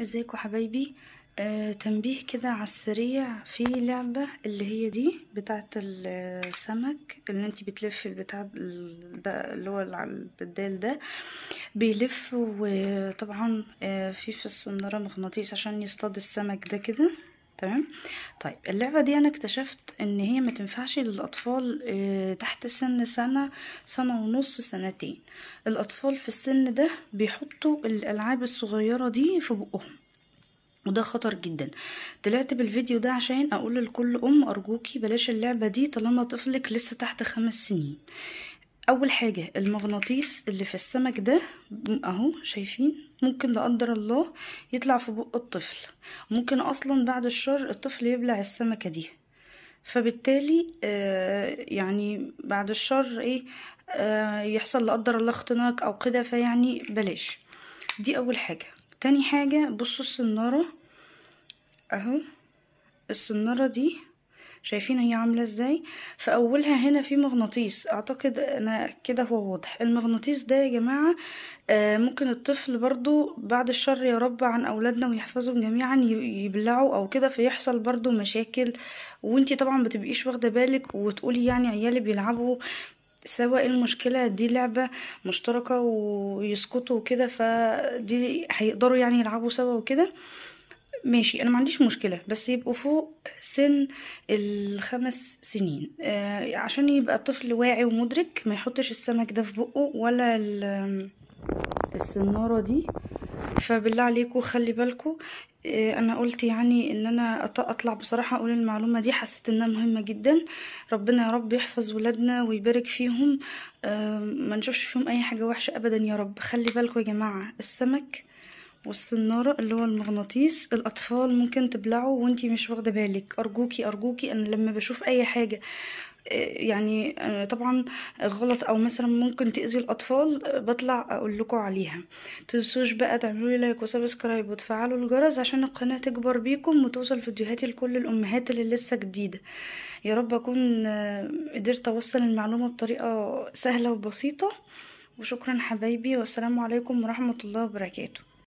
ازيكم حبايبي. تنبيه كده على السريع في لعبة اللي هي دي بتاعة السمك اللي انتي بتلف البتاع ده اللي هو البدال ده بيلف. وطبعا في الصنارة مغناطيس عشان يصطاد السمك ده كده. تمام. طيب اللعبة دي انا اكتشفت ان هي ما تنفعش للاطفال تحت سن سنة، سنة ونص، سنتين. الاطفال في السن ده بيحطوا الالعاب الصغيرة دي في بقهم، وده خطر جدا. طلعت بالفيديو ده عشان اقول لكل ارجوكي بلاش اللعبة دي طالما طفلك لسه تحت 5 سنين. اول حاجة المغناطيس اللي في السمك ده اهو شايفين، ممكن لا قدر الله يطلع في بق الطفل، ممكن اصلا بعد الشر الطفل يبلع السمكة دي. فبالتالي يعني بعد الشر ايه، يحصل لا قدر الله اختناق او كده، فيعني بلاش. دي اول حاجة. تاني حاجة بصوا السنارة اهو، السنارة دي شايفين هي عاملة ازاي؟ في اولها هنا في مغناطيس، اعتقد انا كده هو واضح. المغناطيس ده يا جماعة ممكن الطفل برضو بعد الشر يا رب عن اولادنا ويحفظهم جميعا يبلعوا او كده، فيحصل برضو مشاكل. وانتي طبعا بتبقيش واخدة بالك وتقولي يعني عيالي بيلعبوا سواء. المشكلة دي لعبة مشتركة ويسكتوا وكده، فدي هيقدروا يعني يلعبوا سوا وكده. ماشي، انا ما عنديش مشكلة، بس يبقوا فوق سن ال5 سنين عشان يبقى الطفل واعي ومدرك، ما يحطش السمك ده في بقه ولا السنارة دي. فبالله عليكم خلي بالكم. انا قلت يعني ان انا اطلع بصراحة اقول المعلومة دي، حسيت انها مهمة جدا. ربنا يا رب يحفظ ولادنا ويبارك فيهم، ما نشوفش فيهم اي حاجة وحشة ابدا يا رب. خلي بالكم يا جماعة، السمك والسنارة اللي هو المغناطيس الأطفال ممكن تبلعه وانتي مش واخدة بالك. أرجوكي أرجوكي، أنا لما بشوف أي حاجة يعني طبعا غلط أو مثلا ممكن تأذي الأطفال بطلع أقول لكم عليها. تنسوش بقى تعملوا لي لايك وسبسكرايب وتفعلوا الجرس عشان القناة تكبر بيكم وتوصل فيديوهاتي لكل الأمهات اللي لسه جديدة. يا رب أكون قدرت أوصل المعلومة بطريقة سهلة وبسيطة. وشكرا حبايبي، والسلام عليكم ورحمة الله وبركاته.